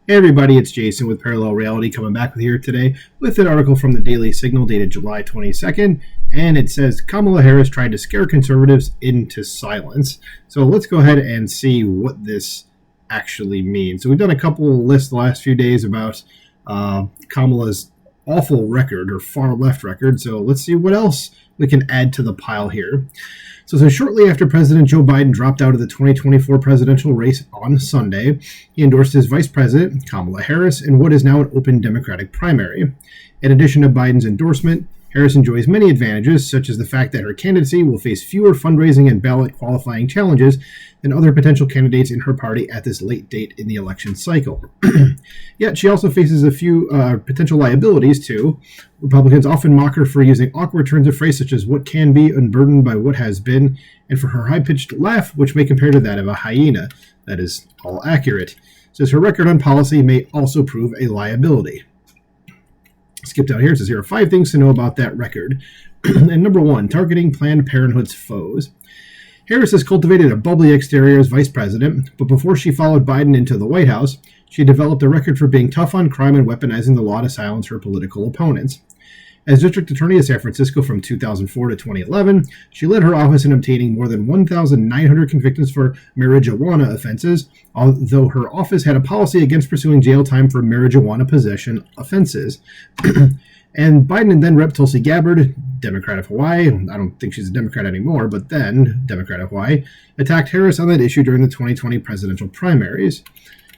Hey everybody, it's Jason with Parallel Reality coming back with here today with an article from the Daily Signal dated July 22nd, and it says Kamala Harris tried to scare conservatives into silence. So let's go ahead and see what this actually means. So we've done a couple of lists the last few days about Kamala's awful record or far left record, so let's see what else we can add to the pile here. So shortly after President Joe Biden dropped out of the 2024 presidential race on Sunday, he endorsed his vice president, Kamala Harris, in what is now an open Democratic primary. In addition to Biden's endorsement, Harris enjoys many advantages, such as the fact that her candidacy will face fewer fundraising and ballot qualifying challenges than other potential candidates in her party at this late date in the election cycle. Yet she also faces a few potential liabilities, too. Republicans often mock her for using awkward turns of phrase such as what can be unburdened by what has been, and for her high-pitched laugh, which may compare to that of a hyena. That is all accurate. Says her record on policy may also prove a liability. Skip down here. It says here are 5 things to know about that record. And number 1, targeting Planned Parenthood's foes. Harris has cultivated a bubbly exterior as vice president, but before she followed Biden into the White House, she developed a record for being tough on crime and weaponizing the law to silence her political opponents. As district attorney of San Francisco from 2004 to 2011, she led her office in obtaining more than 1,900 convictions for marijuana offenses, although her office had a policy against pursuing jail time for marijuana possession offenses. And Biden and then Rep. Tulsi Gabbard, Democrat of Hawaii, I don't think she's a Democrat anymore, but then Democrat of Hawaii, attacked Harris on that issue during the 2020 presidential primaries.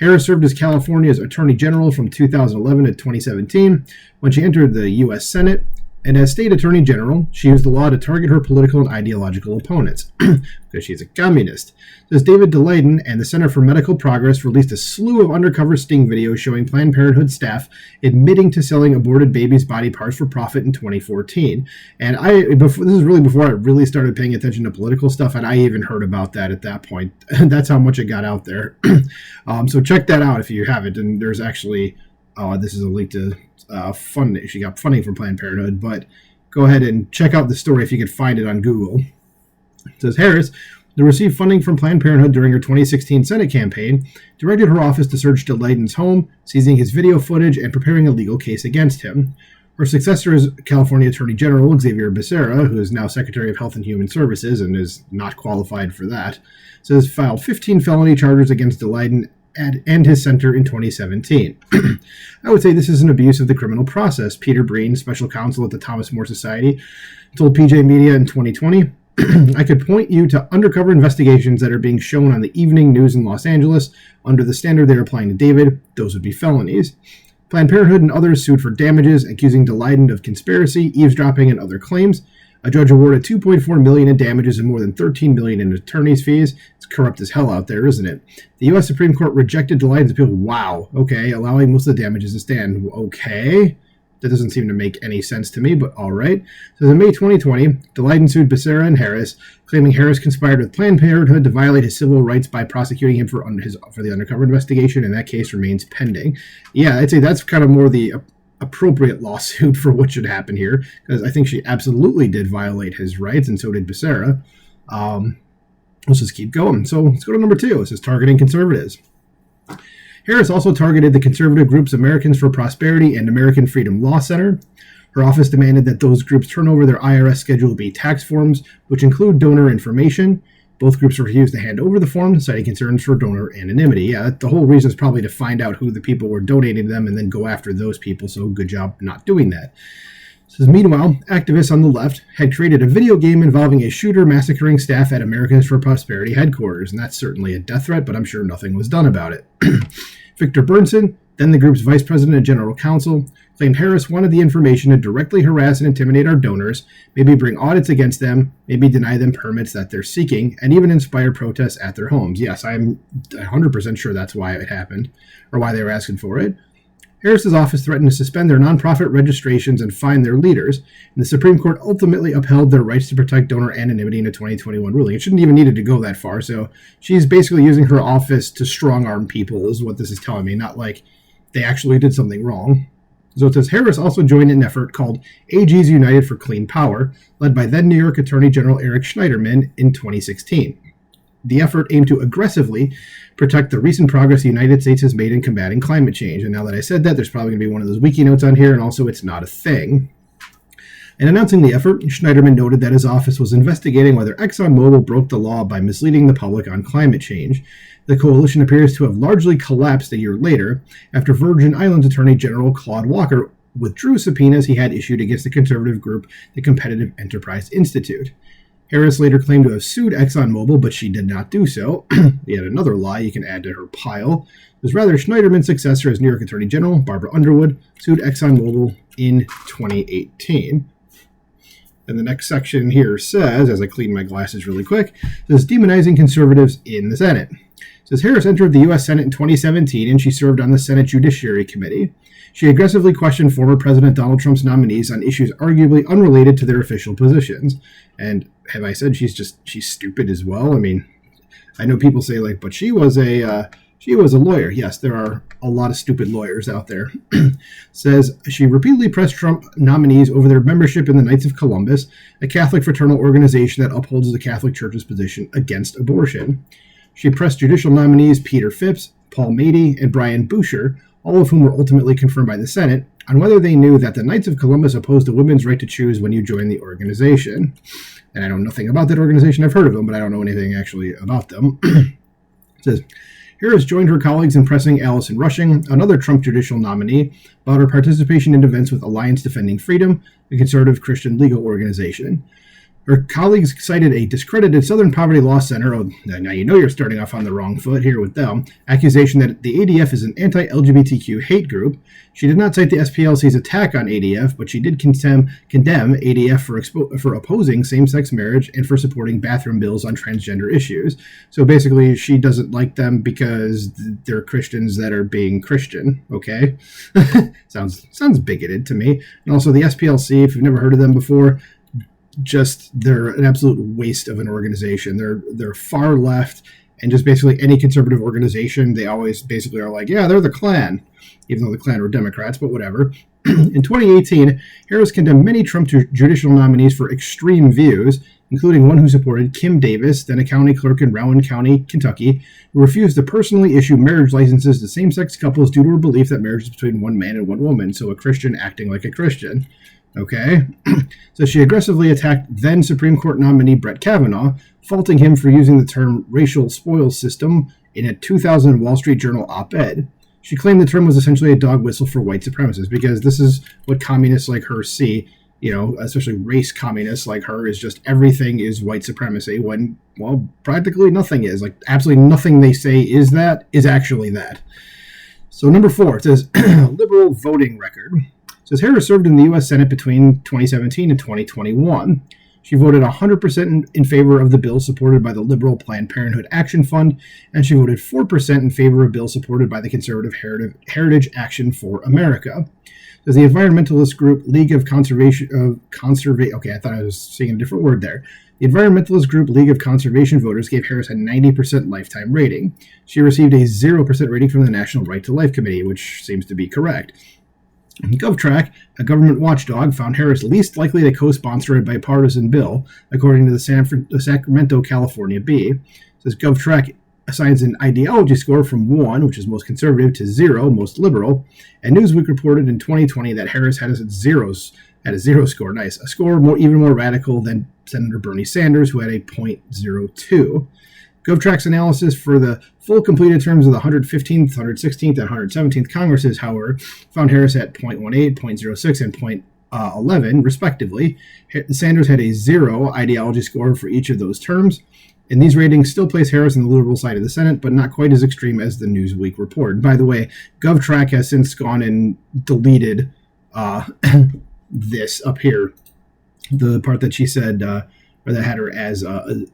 Harris served as California's Attorney General from 2011 to 2017 when she entered the U.S. Senate, and as State Attorney General, she used the law to target her political and ideological opponents, because she's a communist. Says David DeLayden and the Center for Medical Progress released a slew of undercover sting videos showing Planned Parenthood staff admitting to selling aborted babies' body parts for profit in 2014. And this is really before I really started paying attention to political stuff, and I even heard about that at that point. That's how much it got out there. So check that out if you haven't. And there's actually, this is a link to funding. She got funding from Planned Parenthood, but go ahead and check out the story if you can find it on Google. It says Harris, who received funding from Planned Parenthood during her 2016 Senate campaign, directed her office to search DeLayden's home, seizing his video footage and preparing a legal case against him. Her successor is California Attorney General Xavier Becerra, who is now Secretary of Health and Human Services and is not qualified for that, says filed 15 felony charges against DeLayden and his center in 2017. I would say this is an abuse of the criminal process, Peter Breen, special counsel at the Thomas More Society, told PJ Media in 2020. I could point you to undercover investigations that are being shown on the evening news in Los Angeles. Under the standard they're applying to David, those would be felonies. Planned Parenthood and others sued for damages, accusing DeLayden of conspiracy, eavesdropping, and other claims. A judge awarded $2.4 million in damages and more than $13 million in attorney's fees. It's corrupt as hell out there, isn't it? The U.S. Supreme Court rejected DeLayden's appeal. Wow. Okay. Allowing most of the damages to stand. Okay. That doesn't seem to make any sense to me, but all right. So in May 2020, DeLayden sued Becerra and Harris, claiming Harris conspired with Planned Parenthood to violate his civil rights by prosecuting him for the undercover investigation, and that case remains pending. Yeah, I'd say that's kind of more the appropriate lawsuit for what should happen here, because I think she absolutely did violate his rights, and so did Becerra. Let's just keep going. So let's go to number 2. It says targeting conservatives. Harris also targeted the conservative groups Americans for Prosperity and American Freedom Law Center. Her office demanded that those groups turn over their IRS Schedule B tax forms, which include donor information. Both groups refused to hand over the forms, citing concerns for donor anonymity. Yeah, the whole reason is probably to find out who the people were donating them and then go after those people, so good job not doing that. It says, meanwhile, activists on the left had created a video game involving a shooter massacring staff at Americans for Prosperity headquarters, and that's certainly a death threat, but I'm sure nothing was done about it. Victor Bernson, then the group's vice president and general counsel, claimed Harris wanted the information to directly harass and intimidate our donors, maybe bring audits against them, maybe deny them permits that they're seeking, and even inspire protests at their homes. Yes, I'm 100% sure that's why it happened, or why they were asking for it. Harris's office threatened to suspend their nonprofit registrations and fine their leaders, and the Supreme Court ultimately upheld their rights to protect donor anonymity in a 2021 ruling. It shouldn't even needed to go that far, so she's basically using her office to strong-arm people, is what this is telling me, not like they actually did something wrong. So it says Harris also joined an effort called AGs United for Clean Power, led by then New York Attorney General Eric Schneiderman in 2016. The effort aimed to aggressively protect the recent progress the United States has made in combating climate change. And now that I said that, there's probably going to be one of those wiki notes on here, and also it's not a thing. In announcing the effort, Schneiderman noted that his office was investigating whether ExxonMobil broke the law by misleading the public on climate change. The coalition appears to have largely collapsed a year later after Virgin Islands Attorney General Claude Walker withdrew subpoenas he had issued against the conservative group, the Competitive Enterprise Institute. Harris later claimed to have sued ExxonMobil, but she did not do so. Yet another lie you can add to her pile. It was rather Schneiderman's successor as New York Attorney General, Barbara Underwood, sued ExxonMobil in 2018. And the next section here says, as I clean my glasses really quick, says demonizing conservatives in the Senate. It says Harris entered the U.S. Senate in 2017, and she served on the Senate Judiciary Committee. She aggressively questioned former President Donald Trump's nominees on issues arguably unrelated to their official positions. And have I said she's stupid as well? I mean, I know people say but she was a lawyer. Yes, there are a lot of stupid lawyers out there. Says she repeatedly pressed Trump nominees over their membership in the Knights of Columbus, a Catholic fraternal organization that upholds the Catholic Church's position against abortion. She pressed judicial nominees Peter Phipps, Paul Mady, and Brian Boucher, all of whom were ultimately confirmed by the Senate, on whether they knew that the Knights of Columbus opposed a women's right to choose when you join the organization. And I know nothing about that organization. I've heard of them, but I don't know anything actually about them. It says, Harris joined her colleagues in pressing Allison Rushing, another Trump judicial nominee, about her participation in events with Alliance Defending Freedom, a conservative Christian legal organization. Her colleagues cited a discredited Southern Poverty Law Center, now you know you're starting off on the wrong foot here with them, accusation that the ADF is an anti-LGBTQ hate group. She did not cite the SPLC's attack on ADF, but she did condemn ADF for opposing same-sex marriage and for supporting bathroom bills on transgender issues. So basically, she doesn't like them because they're Christians that are being Christian, okay? Sounds bigoted to me. And also the SPLC, if you've never heard of them before, they're an absolute waste of an organization. They're far left, and just basically any conservative organization, they always basically are like, yeah, they're the Klan, even though the Klan were Democrats, but whatever. In 2018, Harris condemned many Trump judicial nominees for extreme views, including one who supported Kim Davis, then a county clerk in Rowan County, Kentucky, who refused to personally issue marriage licenses to same-sex couples due to her belief that marriage is between one man and one woman, so a Christian acting like a Christian. Okay, so she aggressively attacked then Supreme Court nominee Brett Kavanaugh, faulting him for using the term racial spoils system in a 2000 Wall Street Journal op-ed. She claimed the term was essentially a dog whistle for white supremacists, because this is what communists like her see, especially race communists like her, is just everything is white supremacy, when, well, practically nothing is. Absolutely nothing they say is actually that. So number 4, it says liberal voting record. Says Harris served in the U.S. Senate between 2017 and 2021. She voted 100% in favor of the bill supported by the liberal Planned Parenthood Action Fund, and she voted 4% in favor of bills supported by the conservative Heritage Action for America. Says the environmentalist group League of Conservation okay, I thought I was saying a different word there. The environmentalist group League of Conservation Voters gave Harris a 90% lifetime rating. She received a 0% rating from the National Right to Life Committee, which seems to be correct. GovTrack, a government watchdog, found Harris least likely to co-sponsor a bipartisan bill, according to the Sacramento, California Bee. It says GovTrack assigns an ideology score from 1, which is most conservative, to 0, most liberal, and Newsweek reported in 2020 that Harris had a 0 score. Nice. A score even more radical than Senator Bernie Sanders, who had a 0.02. GovTrack's analysis for the full completed terms of the 115th, 116th, and 117th Congresses, however, found Harris at 0.18, 0.06, and 0.11, respectively. Sanders had a 0 ideology score for each of those terms, and these ratings still place Harris on the liberal side of the Senate, but not quite as extreme as the Newsweek report. And by the way, GovTrack has since gone and deleted this up here, the part that she said, or that had her as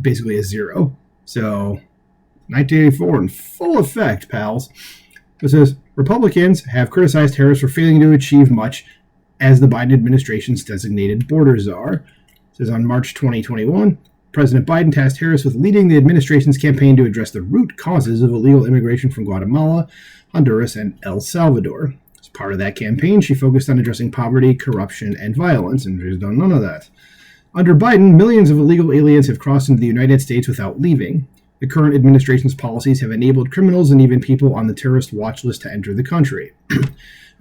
basically a 0. So, 1984 in full effect, pals. It says, Republicans have criticized Harris for failing to achieve much as the Biden administration's designated border czar. It says, on March 2021, President Biden tasked Harris with leading the administration's campaign to address the root causes of illegal immigration from Guatemala, Honduras, and El Salvador. As part of that campaign, she focused on addressing poverty, corruption, and violence, and she's done none of that. Under Biden, millions of illegal aliens have crossed into the United States without leaving. The current administration's policies have enabled criminals and even people on the terrorist watch list to enter the country.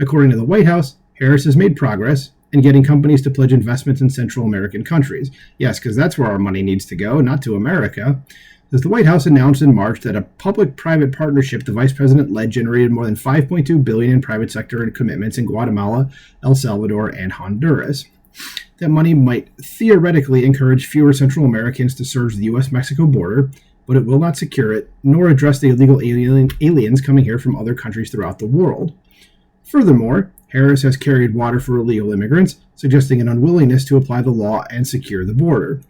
According to the White House, Harris has made progress in getting companies to pledge investments in Central American countries. Yes, because that's where our money needs to go, not to America. As the White House announced in March that a public-private partnership the vice president led generated more than $5.2 billion in private sector commitments in Guatemala, El Salvador, and Honduras. That money might theoretically encourage fewer Central Americans to surge the U.S.-Mexico border, but it will not secure it, nor address the illegal aliens coming here from other countries throughout the world. Furthermore, Harris has carried water for illegal immigrants, suggesting an unwillingness to apply the law and secure the border.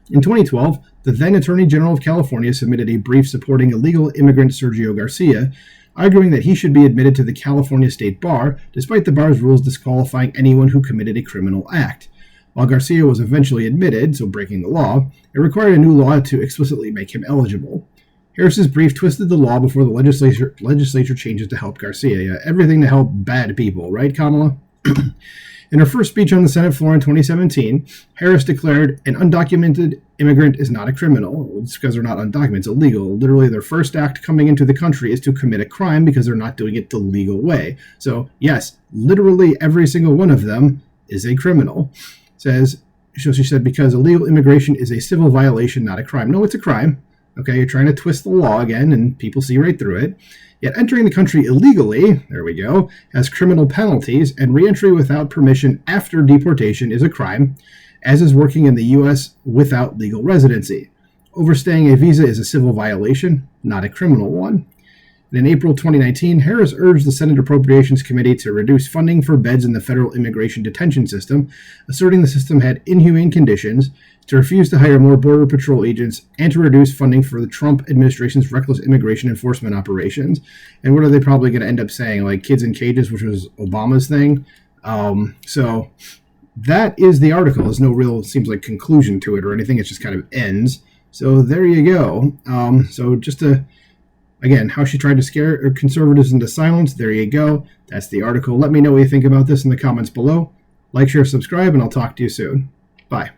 In 2012, the then Attorney General of California submitted a brief supporting illegal immigrant Sergio Garcia, arguing that he should be admitted to the California State Bar, despite the bar's rules disqualifying anyone who committed a criminal act. While Garcia was eventually admitted, so breaking the law, it required a new law to explicitly make him eligible. Harris's brief twisted the law before the legislature changes to help Garcia. Everything to help bad people, right, Kamala? In her first speech on the Senate floor in 2017, Harris declared an undocumented immigrant is not a criminal. It's because they're not undocumented. It's illegal. Literally, their first act coming into the country is to commit a crime because they're not doing it the legal way. So, yes, literally every single one of them is a criminal. She said, because illegal immigration is a civil violation, not a crime. No, it's a crime. Okay, you're trying to twist the law again, and people see right through it. Yet entering the country illegally, there we go, has criminal penalties, and reentry without permission after deportation is a crime, as is working in the U.S. without legal residency. Overstaying a visa is a civil violation, not a criminal one. And in April 2019, Harris urged the Senate Appropriations Committee to reduce funding for beds in the federal immigration detention system, asserting the system had inhumane conditions, to refuse to hire more Border Patrol agents, and to reduce funding for the Trump administration's reckless immigration enforcement operations. And what are they probably going to end up saying? Like kids in cages, which was Obama's thing? So that is the article. There's no real, seems like, conclusion to it or anything. It just kind of ends. So there you go. So just to, again, how she tried to scare conservatives into silence. There you go. That's the article. Let me know what you think about this in the comments below. Like, share, subscribe, and I'll talk to you soon. Bye.